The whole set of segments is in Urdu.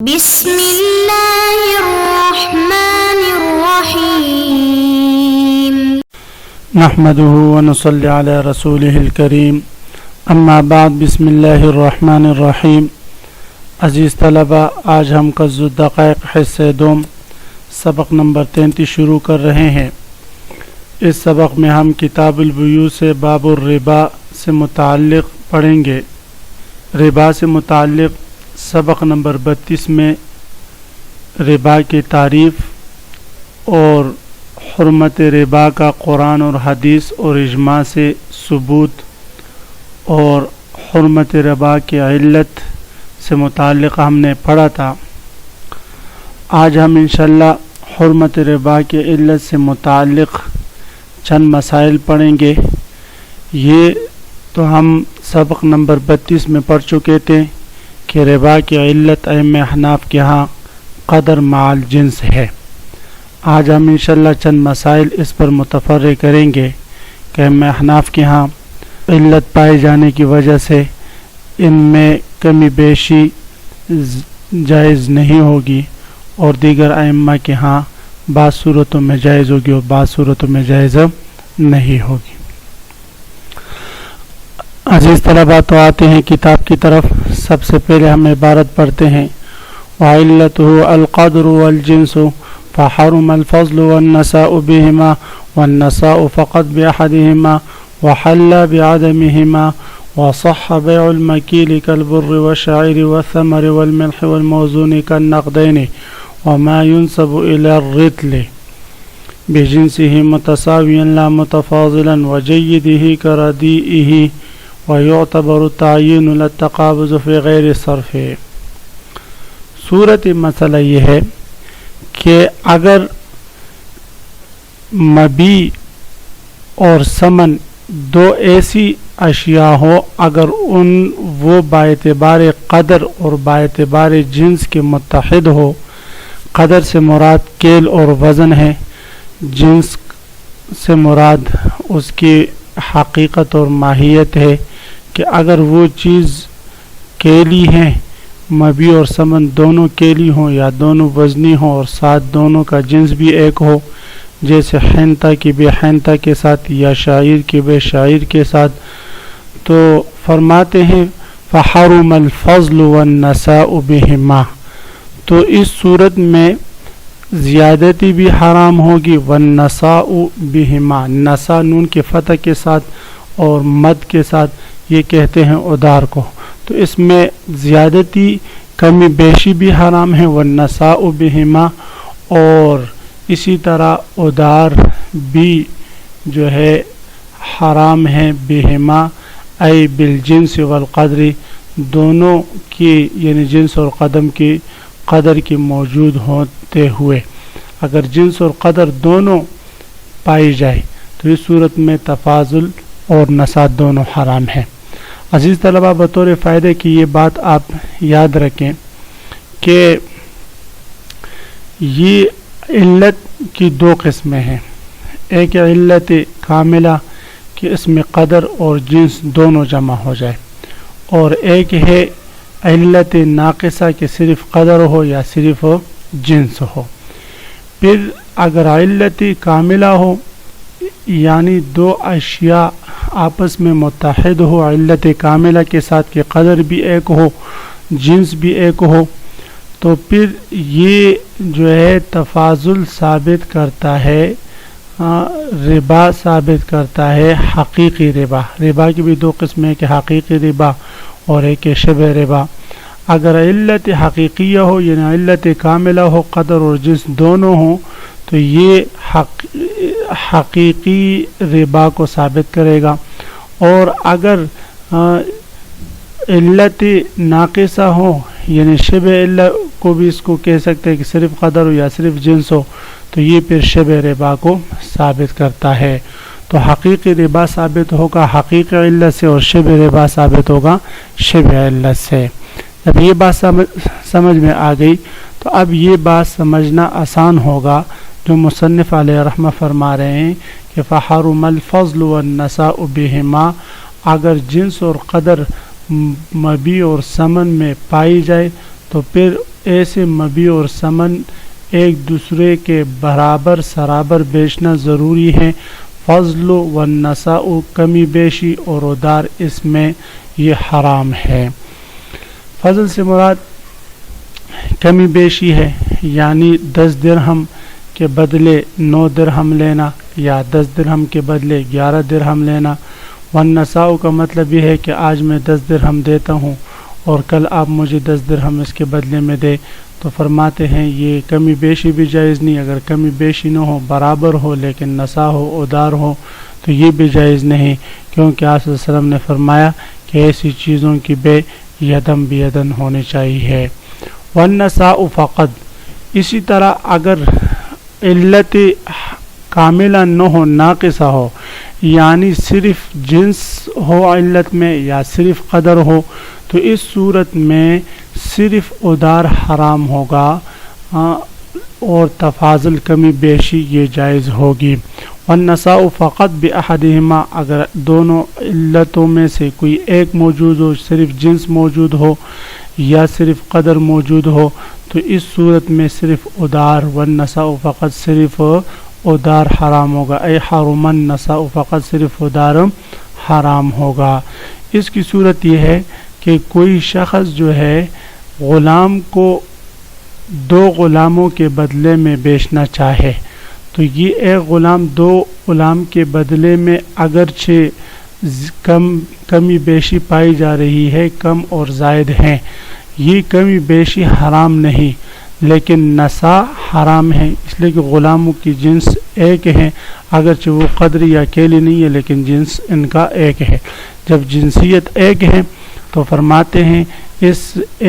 بسم اللہ الرحمن الرحیم نحمده ونصلي على رسوله الكريم اما بعد بسم اللہ الرحمن الرحیم۔ عزیز طلبہ، آج ہم قصد الدقائق حصہ دوم سبق نمبر 33 شروع کر رہے ہیں۔ اس سبق میں ہم کتاب البیوع سے باب الربا سے متعلق پڑھیں گے۔ ربا سے متعلق سبق نمبر 32 میں ربا کی تعریف اور حرمت ربا کا قرآن اور حدیث اور اجماع سے ثبوت اور حرمت ربا کی علت سے متعلق ہم نے پڑھا تھا۔ آج ہم انشاءاللہ حرمت ربا کی علت سے متعلق چند مسائل پڑھیں گے۔ یہ تو ہم سبق نمبر 32 میں پڑھ چکے تھے کہ ربا کی علت ائمہ احناف کے ہاں قدر مع الجنس ہے۔ آج ہم انشاءاللہ چند مسائل اس پر متفرع کریں گے کہ ائمہ احناف کے ہاں علت پائے جانے کی وجہ سے ان میں کمی بیشی جائز نہیں ہوگی اور دیگر ائمہ کے ہاں بعض صورتوں میں جائز ہوگی اور بعض صورتوں میں جائز نہیں ہوگی۔ عزیز طلبہ، تو آتے ہیں کتاب کی طرف۔ سب سے پہلے ہم عبارت پڑھتے ہیں: وعلته القدر والجنس فحرم الفضل والنساء بهما والنساء فقط بأحدهما وحل بعدمهما وصح بيع المكيل كالبر والشعير والثمر والملح والموزون كالنقدين وما ينسب إلى الرطل بجنسه متساويا لا متفاضلا وجيده كرديئه ويعتبر التعيين للتقابض في غير صرف۔ صورت مسئلہ یہ ہے کہ اگر مبیع اور ثمن دو ایسی اشیاء ہو، اگر وہ باعتبار قدر اور باعتبار جنس کے متحد ہو، قدر سے مراد کیل اور وزن ہے، جنس سے مراد اس کی حقیقت اور ماہیت ہے کہ اگر وہ چیز کیلی ہیں، مبیع اور ثمن دونوں کیلی ہوں یا دونوں وزنی ہوں اور ساتھ دونوں کا جنس بھی ایک ہو، جیسے حنطہ کی بے حنطہ کے ساتھ یا شعیر کی بے شعیر کے ساتھ، تو فرماتے ہیں فحرم الفضل والنساء بہما، تو اس صورت میں زیادتی بھی حرام ہوگی، والنساء بہما، نساء نون کے فتح کے ساتھ اور مد کے ساتھ، یہ کہتے ہیں ادار کو، تو اس میں زیادتی کمی بیشی بھی حرام ہے، والنساء بہما، اور اسی طرح ادار بھی جو ہے حرام ہے، بہما ای بالجنس والقدر، دونوں کی یعنی جنس اور قدر کی موجود ہوتے ہوئے، اگر جنس اور قدر دونوں پائی جائے تو اس صورت میں تفاضل اور نساء دونوں حرام ہیں۔ عزیز طلبہ، بطور فائدے کی یہ بات آپ یاد رکھیں کہ یہ علت کی دو قسمیں ہیں، ایک علت کاملہ کہ اس میں قدر اور جنس دونوں جمع ہو جائے، اور ایک ہے علت ناقصہ کہ صرف قدر ہو یا صرف جنس ہو۔ پھر اگر علت کاملہ ہو یعنی دو اشیاء آپس میں متحد ہو علت کاملہ کے ساتھ کہ قدر بھی ایک ہو جنس بھی ایک ہو، تو پھر یہ جو ہے تفاضل ثابت کرتا ہے، ربا ثابت کرتا ہے، حقیقی ربا۔ ربا کی بھی دو قسمیں کہ حقیقی ربا اور ایک شبہ ربا۔ اگر علت حقیقیہ ہو یعنی علت کاملہ ہو، قدر اور جنس دونوں ہوں، تو یہ حقیقی ربا کو ثابت کرے گا، اور اگر علت ناقصہ ہو یعنی شبہ علت کو بھی اس کو کہہ سکتے ہیں کہ صرف قدر ہو یا صرف جنس ہو، تو یہ پھر شبہ ربا کو ثابت کرتا ہے۔ تو حقیقی ربا ثابت ہوگا حقیقی علت سے اور شبہ ربا ثابت ہوگا شبہ علت سے۔ جب یہ بات سمجھ میں آ گئی تو اب یہ بات سمجھنا آسان ہوگا جو مصنف علیہ رحمہ فرما رہے ہیں کہ فحرم الفضل والنساء بہما، اگر جنس اور قدر مبیع اور ثمن میں پائی جائے تو پھر ایسے مبی اور ثمن ایک دوسرے کے برابر سرابر بیچنا ضروری ہے. فضل والنساء کمی بیشی اور ادار اس میں یہ حرام ہے. فضل سے مراد کمی بیشی ہے، یعنی 10 درہم کے بدلے 9 درہم لینا یا 10 درہم کے بدلے 11 درہم لینا. والنساء کا مطلب یہ ہے کہ آج میں 10 درہم دیتا ہوں اور کل آپ مجھے 10 درہم اس کے بدلے میں دے. تو فرماتے ہیں یہ کمی بیشی بھی جائز نہیں. اگر کمی بیشی نہ ہو، برابر ہو لیکن نسا ہو، ادار ہو، تو یہ بھی جائز نہیں، کیونکہ آپ صلی اللہ علیہ وسلم نے فرمایا کہ ایسی چیزوں کی بے یدم بیدن ہونی چاہیے. والنساء فقط، اسی طرح اگر علت کاملہ نہ ہو، ناقصہ ہو، یعنی صرف جنس ہو علت میں یا صرف قدر ہو، تو اس صورت میں صرف ادار حرام ہوگا اور تفاضل کمی بیشی یہ جائز ہوگی. والنساء فقط بأحدہما، اگر دونوں علتوں میں سے کوئی ایک موجود ہو، صرف جنس موجود ہو یا صرف قدر موجود ہو، تو اس صورت میں صرف ادار، والنساء فقط صرف ادار حرام ہوگا. اے حرم النساء فقط صرف ادار حرام ہوگا. اس کی صورت یہ ہے کہ کوئی شخص جو ہے غلام کو 2 غلاموں کے بدلے میں بیچنا چاہے، تو یہ ایک غلام 2 غلام کے بدلے میں اگرچہ کمی بیشی پائی جا رہی ہے، کم اور زائد ہیں، یہ کمی بیشی حرام نہیں، لیکن نسا حرام ہے، اس لیے کہ غلاموں کی جنس ایک ہے، اگرچہ وہ قدر یا اکیلی نہیں ہے لیکن جنس ان کا ایک ہے. جب جنسیت ایک ہے تو فرماتے ہیں اس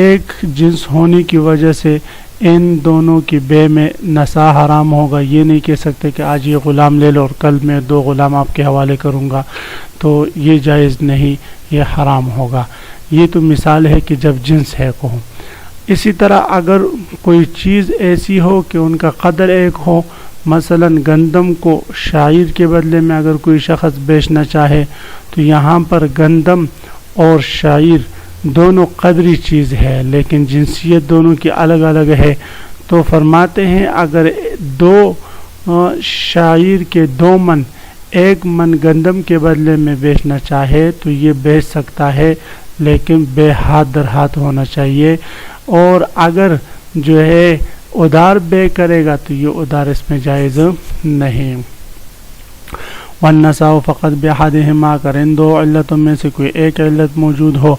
ایک جنس ہونے کی وجہ سے ان دونوں کی بے میں نسا حرام ہوگا. یہ نہیں کہہ سکتے کہ آج یہ غلام لے لو اور کل میں 2 غلام آپ کے حوالے کروں گا، تو یہ جائز نہیں، یہ حرام ہوگا. یہ تو مثال ہے کہ جب جنس ہے کو. اسی طرح اگر کوئی چیز ایسی ہو کہ ان کا قدر ایک ہو، مثلا گندم کو شعیر کے بدلے میں اگر کوئی شخص بیچنا چاہے، تو یہاں پر گندم اور شعیر دونوں قدری چیز ہے لیکن جنسیت دونوں کی الگ الگ ہے. تو فرماتے ہیں اگر 2 شعیر کے 2 من 1 من گندم کے بدلے میں بیچنا چاہے تو یہ بیچ سکتا ہے، لیکن بے ہاتھ در ہاتھ ہونا چاہیے. اور اگر جو ہے ادار بے کرے گا تو یہ ادار اس میں جائز نہیں. والنساء فقط بأحدہما، اگر ان 2 علتوں میں سے کوئی ایک علت موجود ہو.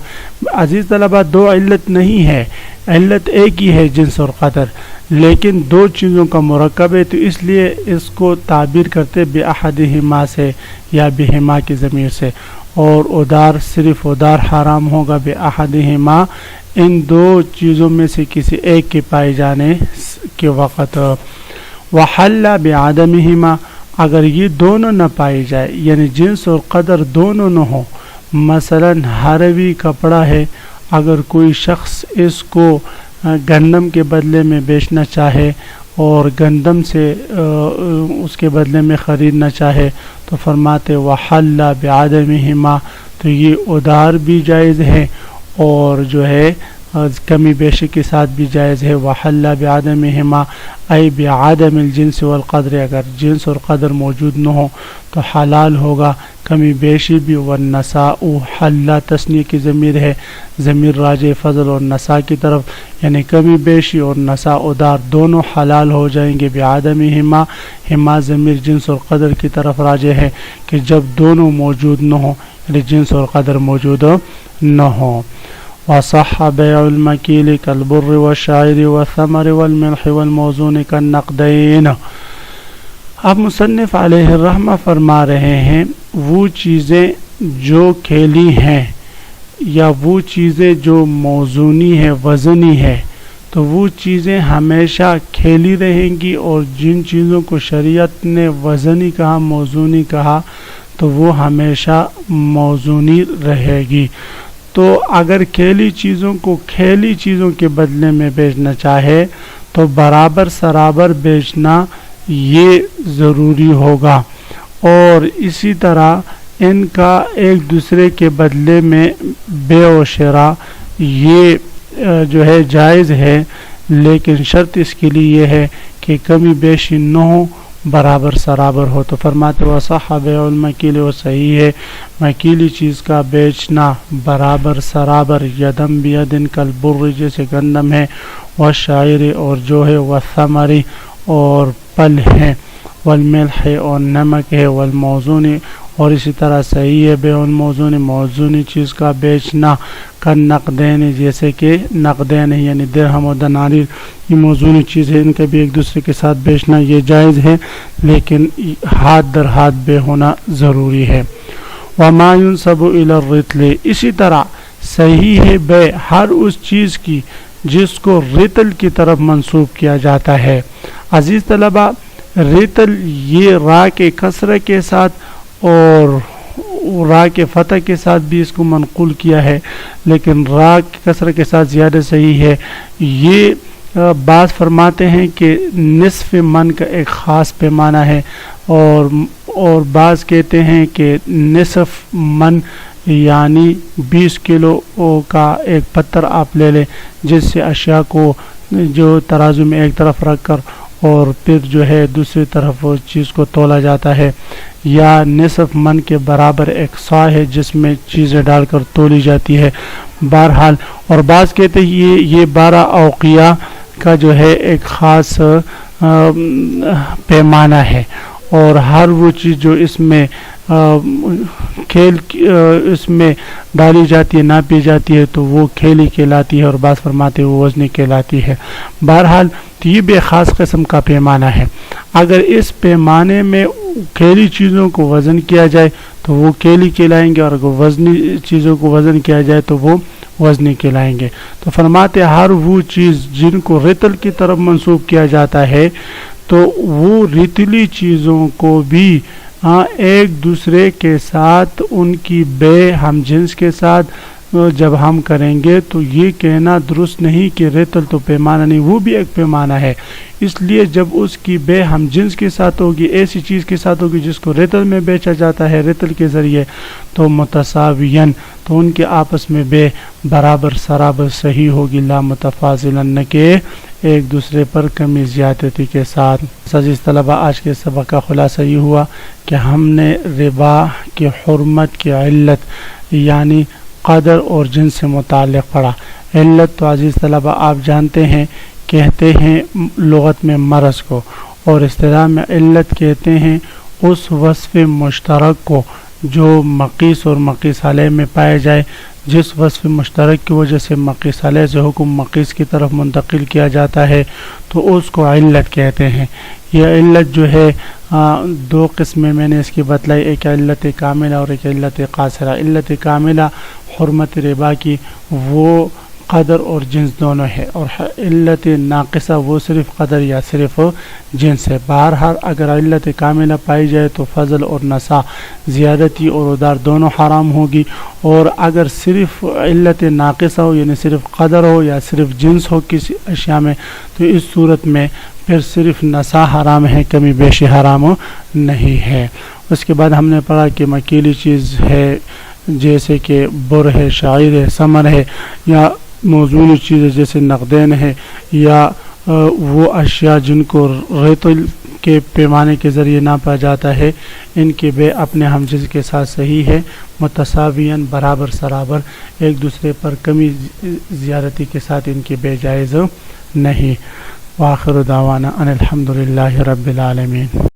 عزیز طلبہ 2 علت نہیں ہے، علت ایک ہی ہے، جنس اور قدر، لیکن 2 چیزوں کا مرکب ہے، تو اس لیے اس کو تعبیر کرتے بأحدہما سے یا بہما کی ضمیر سے. اور ادار صرف ادار حرام ہوگا بأحدہما، ان 2 چیزوں میں سے کسی ایک کے پائے جانے کے وقت. وحل بعدمہما، اگر یہ دونوں نہ پائی جائے، یعنی جنس اور قدر دونوں نہ ہو، مثلا ہروی کپڑا ہے، اگر کوئی شخص اس کو گندم کے بدلے میں بیچنا چاہے اور گندم سے اس کے بدلے میں خریدنا چاہے، تو فرماتے وحل بعدمہما، تو یہ ادار بھی جائز ہے اور جو ہے کمی بیشی کے ساتھ بھی جائز ہے. وحل بعدمہما ای بعدم الجنس والقدر، اگر جنس اور قدر موجود نہ ہو تو حلال ہوگا کمی بیشی بھی. والنساء حل تسنیہ کی ضمیر ہے، ضمیر راجع فضل اور نساء کی طرف، یعنی کمی بیشی اور نساء ادار دونوں حلال ہو جائیں گے. بعدمہما، ہما ضمیر جنس اور قدر کی طرف راجع ہے کہ جب دونوں موجود نہ ہوں، یعنی جنس اور قدر موجود نہ ہوں. وصح بيع المكيل كالبر والشعير والثمر والملح والموزون كالنقدين. اب مصنف علیہ الرحمہ فرما رہے ہیں وہ چیزیں جو کھیلی ہیں یا وہ چیزیں جو موزونی ہے، وزنی ہے، تو وہ چیزیں ہمیشہ کھیلی رہیں گی، اور جن چیزوں کو شریعت نے وزنی کہا، موزونی کہا، تو وہ ہمیشہ موزونی رہے گی. تو اگر کھیلی چیزوں کو کھیلی چیزوں کے بدلے میں بیچنا چاہے تو برابر سرابر بیچنا یہ ضروری ہوگا. اور اسی طرح ان کا ایک دوسرے کے بدلے میں بیع و شراء یہ جو ہے جائز ہے، لیکن شرط اس کے لیے یہ ہے کہ کمی بیشی نہ ہو، برابر سرابر ہو۔ تو فرماتے وصح بیع المکیل، و صحیح ہے مکیلی چیز کا بیچنا برابر سرابر، یدم بیدن کالبر جیسے گندم ہے، والشعیر اور جو ہے، والثمر اور پل ہے، والملح اور نمک ہے، والموزون اور اسی طرح صحیح ہے بیع الموزون موزونی چیز کا بیچنا، کالنقدین جیسے کہ نقدین یعنی درہم و دنانیر، یہ موزونی چیز ہے، ان کا بھی ایک دوسرے کے ساتھ بیچنا یہ جائز ہے، لیکن ہاتھ در ہاتھ بے ہونا ضروری ہے۔ وما ينسب الى الرطل، اسی طرح صحیح ہے بے ہر اس چیز کی جس کو رطل کی طرف منسوب کیا جاتا ہے۔ عزیز طلبہ، رطل یہ را کے کسرہ کے ساتھ اور را کے فتح کے ساتھ بھی اس کو منقول کیا ہے، لیکن را کے کسرہ کے ساتھ زیادہ صحیح ہے۔ یہ بعض فرماتے ہیں کہ نصف من کا ایک خاص پیمانہ ہے، اور بعض کہتے ہیں کہ نصف من یعنی 20 کلو کا ایک پتھر آپ لے لیں، جس سے اشیاء کو جو ترازو میں ایک طرف رکھ کر اور پھر جو ہے دوسری طرف وہ چیز کو تولا جاتا ہے، یا نصف من کے برابر ایک سا ہے جس میں چیزیں ڈال کر تولی جاتی ہے۔ بہرحال، اور بعض کہتے ہیں یہ 12 اوقیہ کا جو ہے ایک خاص پیمانہ ہے، اور ہر وہ چیز جو اس میں اس میں ڈالی جاتی ہے، ناپی جاتی ہے، تو وہ کھیلی کہلاتی ہے، اور بعض فرماتے ہیں وہ وزنی کہلاتی ہے۔ بہرحال تو یہ بھی خاص قسم کا پیمانہ ہے۔ اگر اس پیمانے میں کھیلی چیزوں کو وزن کیا جائے تو وہ کھیلی کہلائیں گے، اور اگر وزنی چیزوں کو وزن کیا جائے تو وہ وزنی کہلائیں گے۔ تو فرماتے ہر وہ چیز جن کو رطل کی طرف منسوب کیا جاتا ہے، تو وہ رتلی چیزوں کو بھی ایک دوسرے کے ساتھ ان کی بے ہم جنس کے ساتھ جب ہم کریں گے تو یہ کہنا درست نہیں کہ رتل تو پیمانہ نہیں، وہ بھی ایک پیمانہ ہے۔ اس لیے جب اس کی بے ہم جنس کے ساتھ ہوگی، ایسی چیز کے ساتھ ہوگی جس کو رتل میں بیچا جاتا ہے رتل کے ذریعے، تو متساوین، تو ان کے آپس میں بے برابر سرابر صحیح ہوگی، لا متفاضلن، نہ کہ ایک دوسرے پر کمی زیادتی کے ساتھ۔ عزیز طلبہ، آج کے سبق کا خلاصہ یہ ہوا کہ ہم نے ربا کی حرمت کی علت یعنی قدر اور جنس سے متعلق پڑھا۔ علت تو عزیز طلبہ آپ جانتے ہیں کہتے ہیں لغت میں مرض کو، اور اصطلاح میں علت کہتے ہیں اس وصف مشترک کو جو مقیس اور مقیس علیہ میں پائے جائے، جس وصف مشترک کی وجہ سے مقیس علیہ سے حکم مقیس کی طرف منتقل کیا جاتا ہے، تو اس کو علت کہتے ہیں۔ یہ علت جو ہے 2 قسمیں میں نے اس کی بتلائی، ایک علت کاملہ اور ایک علت قاصرہ۔ علت کاملہ حرمت ربا کی وہ قدر اور جنس دونوں ہے، اور علت ناقصہ وہ صرف قدر یا صرف جنس ہے۔ بہرحال اگر علت کاملہ پائی جائے تو فضل اور نسا، زیادتی اور ادار دونوں حرام ہوگی، اور اگر صرف علت ناقصہ ہو یعنی صرف قدر ہو یا صرف جنس ہو کسی اشیاء میں، تو اس صورت میں پھر صرف نسا حرام ہے، کمی بیشی حرام نہیں ہے۔ اس کے بعد ہم نے پڑھا کہ مکیلی چیز ہے جیسے کہ بر ہے، شعیر ہے، ثمر ہے، یا موزون چیز جیسے نقدین ہے، یا وہ اشیاء جن کو رطل کے پیمانے کے ذریعے ناپا جاتا ہے، ان کے بے اپنے ہمجنس کے ساتھ صحیح ہے، متساوین برابر سرابر، ایک دوسرے پر کمی زیادتی کے ساتھ ان کے بے جائز نہیں۔ وآخر دعوانا ان الحمدللہ رب العالمین۔